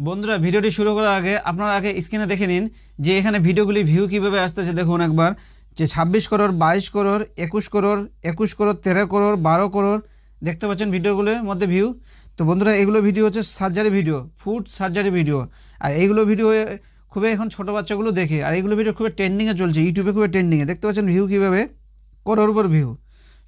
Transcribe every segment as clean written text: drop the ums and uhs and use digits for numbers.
বন্ধুরা ভিডিওটি শুরু করার আগে আপনারা আগে স্ক্রিনে দেখে নিন যে এখানে ভিডিওগুলি ভিউ কিভাবে আসতেছে। দেখুন একবার যে 26 করোড়, 22 করোড়, 21 করোড়, 21 করোড়, 13 করোড়, 12 করোড় দেখতে পাচ্ছেন ভিডিওগুলোর মধ্যে ভিউ। তো বন্ধুরা এগুলো ভিডিও হচ্ছে surgery video, food surgery video. আর এইগুলো ভিডিও খুবই এখন ছোটো বাচ্চাগুলো দেখে, আর এইগুলো ভিডিও খুবই ট্রেন্ডিংয়ে চলছে, ইউটিউবে খুবই ট্রেন্ডিংয়ে। দেখতে পাচ্ছেন ভিউ কীভাবে, করোড় উপর ভিউ,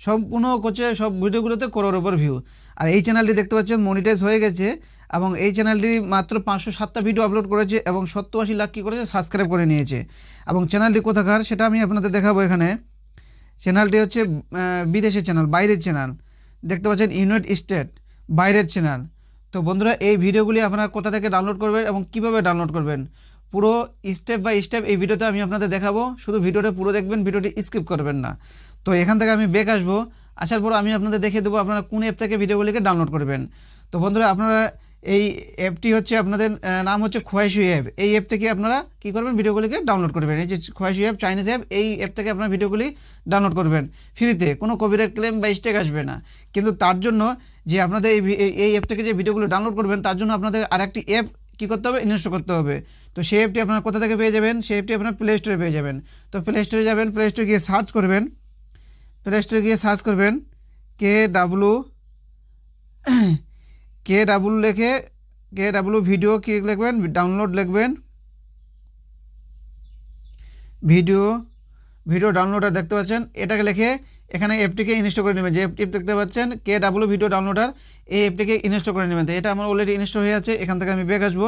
সম্পূর্ণ করছে সব ভিডিওগুলোতে করোড় উপর ভিউ। আর এই চ্যানেলটি দেখতে পাচ্ছেন মনিটাইজ হয়ে গেছে, এবং এই চ্যানেলটি মাত্র 507টা ভিডিও আপলোড করেছে এবং 70-80 লাখ কী করেছে সাবস্ক্রাইব করে নিয়েছে। এবং চ্যানেলটি কোথাকার সেটা আমি আপনাদের দেখাবো। এখানে চ্যানেলটি হচ্ছে বিদেশের চ্যানেল, বাইরের চ্যানেল। দেখতে পাচ্ছেন ইউনাইটেড স্টেট, বাইরের চ্যানেল। তো বন্ধুরা এই ভিডিওগুলি আপনারা কোথা থেকে ডাউনলোড করবেন এবং কিভাবে ডাউনলোড করবেন পুরো স্টেপ বাই স্টেপ এই ভিডিওতে আমি আপনাদের দেখাবো। শুধু ভিডিওটা পুরো দেখবেন, ভিডিওটি স্কিপ করবেন না। তো এখান থেকে আমি ব্যাক আসবো, আসার পর আমি আপনাদের দেখিয়ে দেবো আপনারা কোন অ্যাপ থেকে ভিডিওগুলিকে ডাউনলোড করবেন। তো বন্ধুরা আপনারা এই অ্যাপটি হচ্ছে আপনাদের নাম হচ্ছে খোয়াইশি অ্যাপ। এই অ্যাপ থেকে আপনারা কী করবেন, ভিডিওগুলিকে ডাউনলোড করবেন। এই যে খোয়াইশি অ্যাপ, চাইনিজ অ্যাপ, এই অ্যাপ থেকে আপনারা ভিডিওগুলি ডাউনলোড করবেন ফ্রিতে, কোনো কপিরাইট ক্লেম বা স্ট্রাইক আসবে না। কিন্তু তার জন্য যে আপনাদের এই অ্যাপ থেকে যে ভিডিওগুলো ডাউনলোড করবেন তার জন্য আপনাদের আরেকটি অ্যাপ কী করতে হবে, ইনস্টল করতে হবে। তো সেই অ্যাপটি আপনারা কোথা থেকে পেয়ে যাবেন, সেই অ্যাপটি আপনারা প্লে স্টোরে পেয়ে যাবেন। তো প্লে স্টোরে যাবেন, প্লে স্টোরে গিয়ে সার্চ করবেন, প্লে স্টোরে গিয়ে সার্চ করবেন KW লিখে KW ভিডিও কি লিখবেন, ডাউনলোড লিখবেন, ভিডিও ডাউনলোডার দেখতে পাচ্ছেন, এটাকে লিখে এখানে অ্যাপটিকে ইনস্টল করে নেবেন। যে অ্যাপটি দেখতে পাচ্ছেন KW ভিডিও ডাউনলোডার, এই অ্যাপটিকে ইনস্টল করে নেবেন। তো এটা আমার অলরেডি ইনস্টল হয়ে আছে, এখান থেকে আমি ব্যাক আসবো।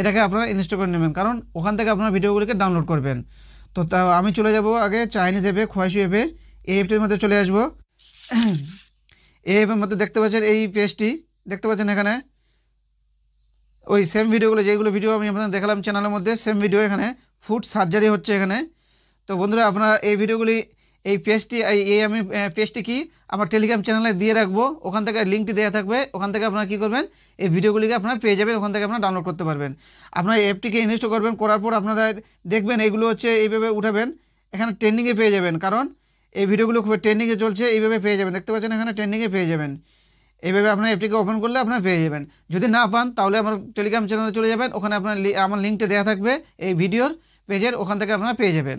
এটাকে আপনারা ইনস্টল করে নেবেন, কারণ ওখান থেকে আপনারা ভিডিওগুলিকে ডাউনলোড করবেন। তো তা আমি চলে যাব আগে চাইনিজ অ্যাপে, খোয়াইশি অ্যাপে। এই অ্যাপটির মধ্যে চলে আসবো। এই অ্যাপের মধ্যে দেখতে পাচ্ছেন এই পেজটি দেখতে পাচ্ছেন, এখানে ওই সেম ভিডিওগুলো, যেগুলো ভিডিও আমি আপনাদের দেখালাম চ্যানেলের মধ্যে, সেম ভিডিও এখানে ফুড সার্জারি হচ্ছে এখানে। তো বন্ধুরা আপনারা এই ভিডিওগুলি, এই পেজটি, আমি পেজটি কি আমার টেলিগ্রাম চ্যানেলে দিয়ে রাখবো, ওখান থেকে লিঙ্কটি দেওয়া থাকবে। ওখান থেকে আপনারা কী করবেন, এই ভিডিওগুলিকে আপনারা পেয়ে যাবেন, ওখান থেকে আপনারা ডাউনলোড করতে পারবেন। আপনারা এই অ্যাপটিকে ইনস্টল করবেন, করার পর আপনারা দেখবেন এইগুলো হচ্ছে এইভাবে উঠাবেন, এখানে ট্রেন্ডিংয়ে পেয়ে যাবেন, কারণ এই ভিডিওগুলো খুব ট্রেন্ডিংয়ে চলছে, এইভাবে পেয়ে যাবেন। দেখতে পাচ্ছেন এখানে ট্রেন্ডিংয়ে পেয়ে যাবেন। এইভাবে আপনার অ্যাপটিকে ওপেন করলে আপনারা পেয়ে যাবেন। যদি না পান তাহলে আমার টেলিগ্রাম চ্যানেলে চলে যাবেন, ওখানে আপনার আমার লিঙ্কটা দেওয়া থাকবে এই ভিডিওর পেজের, ওখান থেকে আপনারা পেয়ে যাবেন।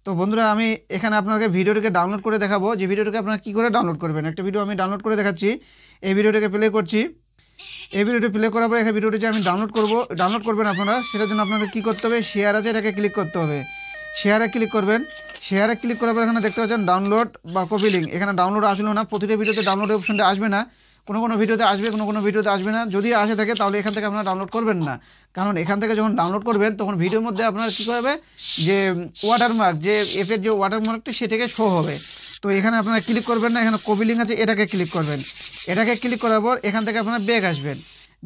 তো বন্ধুরা আমি এখানে আপনাকে ভিডিওটিকে ডাউনলোড করে দেখাবো, যে ভিডিওটিকে আপনারা কী করে ডাউনলোড করবেন। একটা ভিডিও আমি ডাউনলোড করে দেখাচ্ছি, এই ভিডিওটিকে প্লে করছি। এই ভিডিওটি প্লে করার পরে এই ভিডিওটি যে আমি ডাউনলোড করবেন আপনারা, সেটার জন্য আপনাদের কী করতে হবে, শেয়ার আছে, এটাকে ক্লিক করতে হবে। শেয়ারে ক্লিক করবেন, শেয়ারে ক্লিক করার পর এখানে দেখতে পাচ্ছেন ডাউনলোড বা কপি লিঙ্ক। এখানে ডাউনলোড আসলো না, প্রতিটা ভিডিওতে ডাউনলোড অপশনটা আসবে না, কোনো ভিডিওতে আসবে, কোনো ভিডিওতে আসবে না। যদি আসে থাকে তাহলে এখান থেকে আপনারা ডাউনলোড করবেন না, কারণ এখান থেকে যখন ডাউনলোড করবেন তখন ভিডিওর মধ্যে আপনার কী করবে, যে ওয়াটারমার্ক, যে অ্যাপের যে ওয়াটারমার্কটি সেটাকে শো হবে। তো এখানে আপনারা ক্লিক করবেন না, এখানে কপি লিঙ্ক আছে, এটাকে ক্লিক করবেন। এটাকে ক্লিক করার পর এখান থেকে আপনারা ব্যাক আসবেন।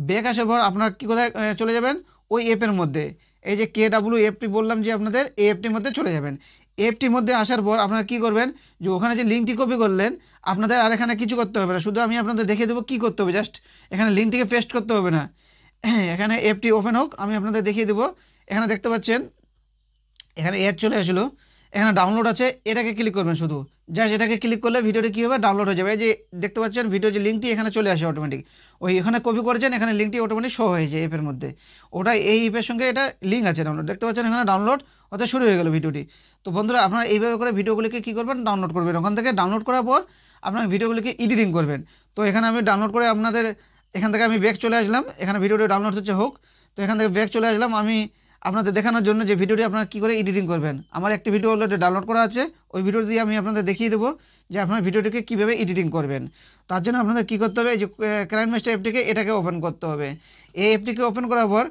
ব্যাক আসার পর আপনার কী কোথায় চলে যাবেন, ওই অ্যাপের মধ্যে, এই যে KW অ্যাপটি বললাম যে আপনাদের, এই অ্যাপটির মধ্যে চলে যাবেন। অ্যাপটির মধ্যে আসার পর আপনারা কী করবেন, যে ওখানে যে লিঙ্কটি কপি করলেন, আপনাদের আর এখানে কিছু করতে হবে না, শুধু আমি আপনাদের দেখিয়ে দেবো কী করতে হবে। জাস্ট এখানে লিঙ্কটিকে পেস্ট করতে হবে না। এখানে অ্যাপটি ওপেন হোক, আমি আপনাদের দেখিয়ে দেবো। এখানে দেখতে পাচ্ছেন এখানে অ্যাড চলে আসলো, এখানে ডাউনলোড আছে, এটাকে ক্লিক করবেন শুধু। জাস্ট এটাকে ক্লিক করলে ভিডিওটি কী হবে, ডাউনলোড হয়ে যাবে। এই যে দেখতে পাচ্ছেন ভিডিও যে লিঙ্কটি এখানে চলে আসে অটোমেটিক, ওই এখানে কপি করেছেন, এখানে লিঙ্কটি অটোমেটিক শো হয়েছে অ্যাপের মধ্যে। ওটা এই অ্যাপের সঙ্গে এটা লিঙ্ক আছে, ডাউনলোড দেখতে পাচ্ছেন এখানে ডাউনলোড হতে শুরু হয়ে গেল ভিডিওটি। তো বন্ধুরা আপনারা এইভাবে করে ভিডিওগুলিকে কী করবেন, ডাউনলোড করবেন। ওখান থেকে ডাউনলোড করার পর আপনার ভিডিওগুলিকে এডিটিং করবেন। তো এখানে আমি ডাউনলোড করে আপনাদের এখান থেকে আমি ব্যাক চলে আসলাম, এখানে ভিডিওটি ডাউনলোড হচ্ছে হোক। তো এখান থেকে ব্যাক চলে আসলাম আমি আপনাদের দেখানোর জন্য যে ভিডিওটি আপনারা কী করে এডিটিং করবেন। আমার একটি ভিডিও অলরেডি ডাউনলোড করা আছে, ওই ভিডিও দিয়ে আমি আপনাদের দেখিয়ে দেবো যে আপনার ভিডিওটিকে কীভাবে এডিটিং করবেন। তার জন্য আপনাদের কী করতে হবে, এই যে ক্রাইমমাস্টার অ্যাপটিকে এটাকে ওপেন করতে হবে। এই অ্যাপটিকে ওপেন করার পর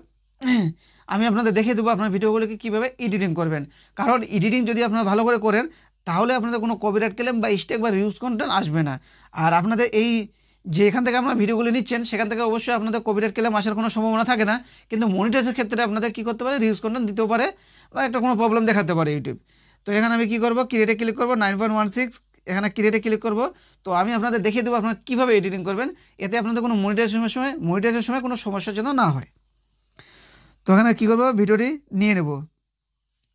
আমি আপনাদের দেখিয়ে দেবো আপনার ভিডিওগুলিকে কীভাবে এডিটিং করবেন। কারণ এডিটিং যদি আপনারা ভালো করে করেন তাহলে আপনাদের কোনো কপিরাইট ক্লেম বা স্ট্রাইক বা রিউজ কন্টেন্ট আসবে না। আর আপনাদের এই যে এখান থেকে আপনারা ভিডিওগুলি নিচ্ছেন সেখান থেকে অবশ্যই আপনাদের কপিরাইট ক্লেম আসার কোনো সম্ভাবনা থাকে না, কিন্তু মনিটাইজের ক্ষেত্রে আপনাদের কী করতে পারে, রিউজ কন্টেন্ট দিতেও পারে বা একটা কোনো প্রবলেম দেখাতে পারে ইউটিউব। তো এখানে আমি কী করবো, ক্রিয়েটে ক্লিক করবো, 9.16 এখানে ক্রিয়েটে ক্লিক করবো। তো আমি আপনাদের দেখিয়ে দেবো আপনারা কীভাবে এডিটিং করবেন, এতে আপনাদের কোনো মনিটাইজের সময় কোনো সমস্যার জন্য না হয়। তো এখানে কী করবো, ভিডিওটি নিয়ে নেব,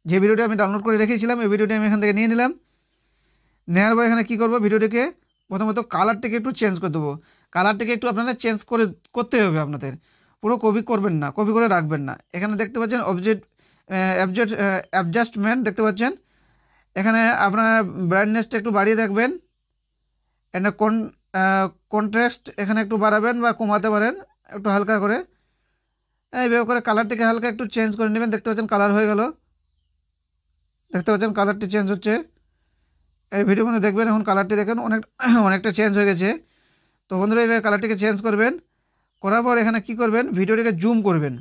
যে ভিডিওটি আমি ডাউনলোড করে রেখেছিলাম এই ভিডিওটি আমি এখান থেকে নিয়ে নিলাম। নেওয়ার পর এখানে কী করবো, ভিডিওটিকে প্রথমত কালারটাকে একটু চেঞ্জ করে দেবো। কালারটাকে একটু আপনাদের চেঞ্জ করতে হবে আপনাদের। পুরো কপি করবেন না, কপি করে রাখবেন না। এখানে দেখতে পাচ্ছেন অ্যাডজাস্টমেন্ট দেখতে পাচ্ছেন, এখানে আপনার ব্রাইটনেসটা একটু বাড়িয়ে রাখবেন, এখানে কন্ট্রাস্ট এখানে একটু বাড়াবেন বা কমাতে পারেন একটু হালকা করে। এইভাবে করে কালারটিকে হালকা একটু চেঞ্জ করে নেবেন। দেখতে পাচ্ছেন কালার হয়ে গেল, দেখতে পাচ্ছেন কালারটি চেঞ্জ হচ্ছে। এই ভিডিও মধ্যে দেখবেন এখন কালারটি দেখেন অনেকটা চেঞ্জ হয়ে গেছে। তো বন্ধুরা এইভাবে কালারটিকে চেঞ্জ করবেন, করার পর এখানে কি করবেন, ভিডিওটিকে জুম করবেন।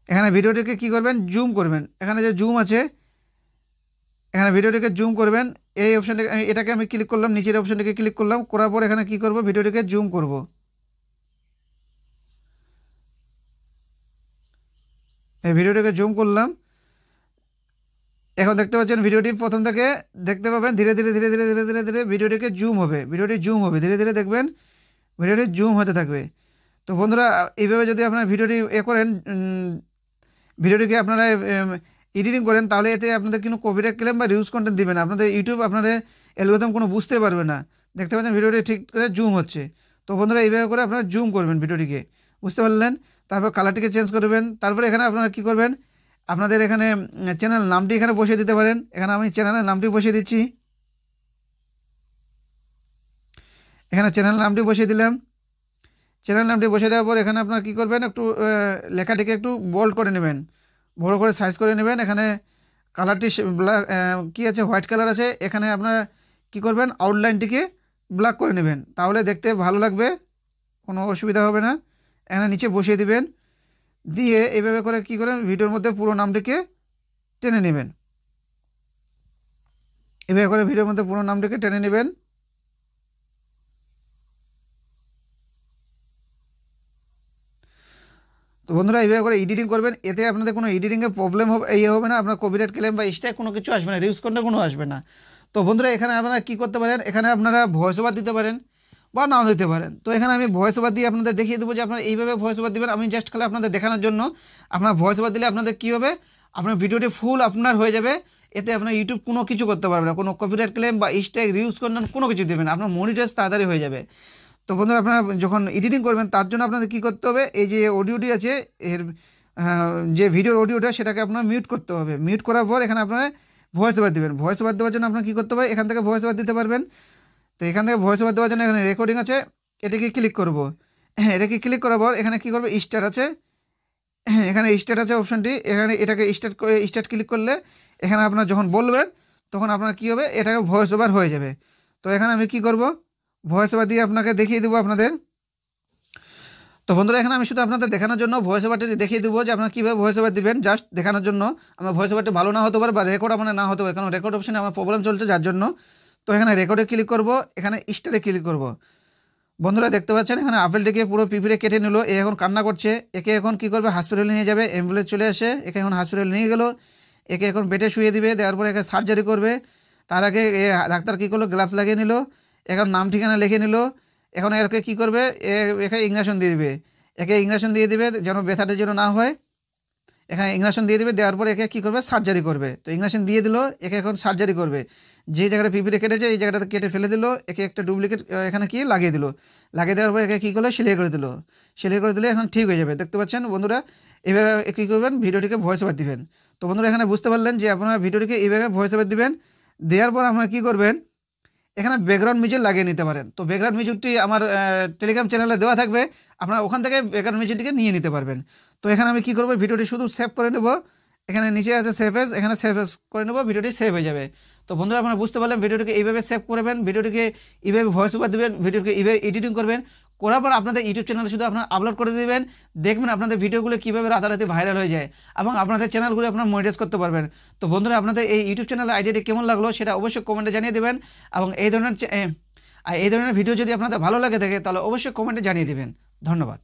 এখানে ভিডিওটিকে কি করবেন, জুম করবেন। এখানে যে জুম আছে, এখানে ভিডিওটিকে জুম করবেন। এই অপশানটিকে এটাকে আমি ক্লিক করলাম, নিচের অপশানটিকে ক্লিক করলাম, করার পর এখানে কি করব, ভিডিওটিকে জুম করব। এই ভিডিওটিকে জুম করলাম। এখন দেখতে পাচ্ছেন ভিডিওটি প্রথম থেকে দেখতে পাবেন ধীরে ধীরে ধীরে ধীরে ধীরে ধীরে ধীরে ভিডিওটিকে জুম হবে, ভিডিওটি জুম হবে, ধীরে ধীরে দেখবেন ভিডিওটি জুম হতে থাকবে। তো বন্ধুরা এইভাবে যদি আপনারা ভিডিওটি করেন, ভিডিওটিকে আপনারা এডিটিং করেন, তাহলে এতে আপনাদের কোনো কপিরাইট ক্লেম বা রিউজ কন্টেন্ট দিবে না, আপনাদের ইউটিউব আপনাদের অ্যালগরিদম কোনো বুঝতে পারবে না। দেখতে পাচ্ছেন ভিডিওটি ঠিক করে জুম হচ্ছে। তো বন্ধুরা এইভাবে করে আপনারা জুম করবেন ভিডিওটিকে, বুঝতে পারলেন। তারপর কালারটিকে চেঞ্জ করবেন। তারপরে এখানে আপনারা কী করবেন, আপনাদের এখানে চ্যানেল নামটি এখানে বসিয়ে দিতে পারেন। এখানে আমি চ্যানেলের নামটি বসিয়ে দিচ্ছি, এখানে চ্যানেল নামটি বসিয়ে দিলাম। চ্যানেল নামটি বসিয়ে দেওয়ার পর এখানে আপনারা কী করবেন, একটু লেখাটিকে একটু বোল্ড করে নেবেন, বড় করে সাইজ করে নেবেন। এখানে কালারটি ব্ল্যাক কী আছে, হোয়াইট কালার আছে, এখানে আপনারা কী করবেন, আউটলাইনটিকে ব্ল্যাক করে নেবেন, তাহলে দেখতে ভালো লাগবে, কোনো অসুবিধা হবে না। এখানে নিচে বসিয়ে দিবেন, দিয়ে এইভাবে করে কী করেন, ভিডিওর মধ্যে পুরো নামটিকে টেনে নেবেন। এভাবে করে ভিডিওর মধ্যে পুরো নামটিকে টেনে নেবেন। তো বন্ধুরা এইভাবে করে এডিটিং করবেন, এতে আপনাদের কোনো এডিটিংয়ে প্রবলেম হবে হবে না, আপনার কপিরাইট ক্লেম বা স্ট্রাইক কোনো কিছু আসবে না, রিউজ কন্টেন্ট কোনো আসবে না। তো বন্ধুরা এখানে আপনারা কী করতে পারেন, এখানে আপনারা ভয়েস ওভার দিতে পারেন বা নাও দিতে পারেন। তো এখানে আমি ভয়েস ওভার দিয়ে আপনাদের দেখিয়ে দেবো যে আপনারা এইভাবে ভয়েস ওভার দেবেন। আমি জাস্ট খালি আপনাদের দেখানোর জন্য, আপনার ভয়েস ওভার দিলে আপনাদের কী হবে, আপনার ভিডিওটি ফুল আপনার হয়ে যাবে, এতে আপনার ইউটিউব কোনো কিছু করতে পারবে না, কোনো কপিরাইট ক্লেম বা স্ট্রাইক রিউজ কন্টেন্ট কোনো কিছু দেবে না, আপনার মনিটাইজ তাড়াতাড়ি হয়ে যাবে। তো বন্ধুরা আপনারা যখন এডিটিং করবেন তার জন্য আপনাদের কী করতে হবে, এই যে অডিওটি আছে এর যে ভিডিওর অডিওটা সেটাকে আপনার মিউট করতে হবে। মিউট করার পর এখানে আপনারা ভয়েস ওভার দেবেন। ভয়েস ওভার দেওয়ার জন্য আপনারা কী করতে পারেন, এখান থেকে ভয়েস ওভার দিতে পারবেন। তো এখান থেকে ভয়েস ওভার দেওয়ার জন্য এখানে রেকর্ডিং আছে, এটাকে ক্লিক করব। এটাকে ক্লিক করার পর এখানে কী করবো, স্টার্ট আছে, এখানে স্টার্ট আছে অপশানটি, এখানে এটাকে স্টার্ট ক্লিক করলে এখানে আপনার যখন বলবেন তখন আপনার কী হবে, এটাকে ভয়েস ওভার হয়ে যাবে। তো এখানে আমি কী করব, ভয়েস ওভার দিয়ে আপনাকে দেখিয়ে দেবো আপনাদের। তো বন্ধুরা এখানে আমি শুধু আপনাদের দেখানোর জন্য ভয়েস ওভারটি দেখিয়ে দেবো যে আপনারা কীভাবে ভয়েস ওভার দেবেন, জাস্ট দেখানোর জন্য। আমার ভয়েস ওভারটি ভালো না হতে পারে বা রেকর্ড আমার না হতে পারে, কারণ রেকর্ড অপশানে আমার প্রবলেম চলছে যার জন্য। তো এখানে রেকর্ডে ক্লিক করব, এখানে স্টারে ক্লিক করব। বন্ধুরা দেখতে পাচ্ছেন এখানে আপেলটিকে পুরো পিঁপড়ে কেটে নিল, এ এখন কান্না করছে। একে এখন কী করবে, হসপিটালে নিয়ে যাবে, অ্যাম্বুলেন্স চলে আসে, একে এখন হসপিটালে নিয়ে গেল। একে এখন বেডে শুয়ে দিবে, দেওয়ার পরে একে সার্জারি করবে। তার আগে ডাক্তার কী করলো, গ্লাভস লাগিয়ে নিল, এখন নাম ঠিকানা লিখে নিল। এখন একে কী করবে, একে ইঞ্জেকশন দিয়ে দিবে, একে ইঞ্জেকশন দিয়ে দিবে যেন ব্যথাটা যেন না হয়। এখানে ইঞ্জেকশন দিয়ে দিবে, দেওয়ার পরে একে কী করবে, সার্জারি করবে। তো ইঞ্জেকশন দিয়ে দিল, একে এখন সার্জারি করবে। যে জায়গাটা পিঁপড়ে কেটেছে এই জায়গাটাতে কেটে ফেলে দিল, একে একটা ডুপ্লিকেট এখানে কি লাগিয়ে দিল। লাগিয়ে দেওয়ার পরে একে কী করলো, সেলাই করে দিল। সেলাই করে দিলে এখন ঠিক হয়ে যাবে। দেখতে পাচ্ছেন বন্ধুরা, এভাবে কী করবেন, ভিডিওটিকে ভয়েস ওভার দিবেন। তো বন্ধুরা এখানে বুঝতে পারলেন যে আপনারা ভিডিওটিকে এইভাবে ভয়েস ওভার দিবেন। দেওয়ার পর আপনারা কী করবেন, এখানে ব্যাকগ্রাউন্ড মিউজিক লাগিয়ে নিতে পারেন। তো ব্যাকগ্রাউন্ড মিউজিকটি আমার টেলিগ্রাম চ্যানেলে দেওয়া থাকবে, আপনারা ওখান থেকে ব্যাকগ্রাউন্ড মিউজিকটিকে নিয়ে নিতে পারবেন। তো এখানে আমি কী করবো, ভিডিওটি শুধু সেভ করে নেব, এখানে নিচে আছে সেভ এজ, এখানে সেভ এজ করে নেব, ভিডিওটি সেভ হয়ে যাবে। তো বন্ধুরা আপনারা বুঝতে পারলেন, ভিডিওটিকে এইভাবে সেভ করবেন, ভিডিওটিকে এইভাবে ভয়েস ওভার দেবেন, ভিডিওটিকে এইভাবে এডিটিং করবেন, করার পর আপনাদের ইউটিউব চ্যানেলে শুধু আপনারা আপলোড করে দেবেন। দেখবেন আপনাদের ভিডিওগুলো কীভাবে রাতারাতি ভাইরাল হয়ে যায় এবং আপনাদের চ্যানেলগুলো আপনারা মনিটাইজ করতে পারবেন। তো বন্ধুরা আপনাদের এই ইউটিউব চ্যানেলের আইডিয়াটি কেমন লাগলো সেটা অবশ্যই কমেন্টে জানিয়ে দেবেন, এবং এই ধরনের ভিডিও যদি আপনাদের ভালো লাগে থাকে তাহলে অবশ্যই কমেন্টে জানিয়ে দেবেন। ধন্যবাদ।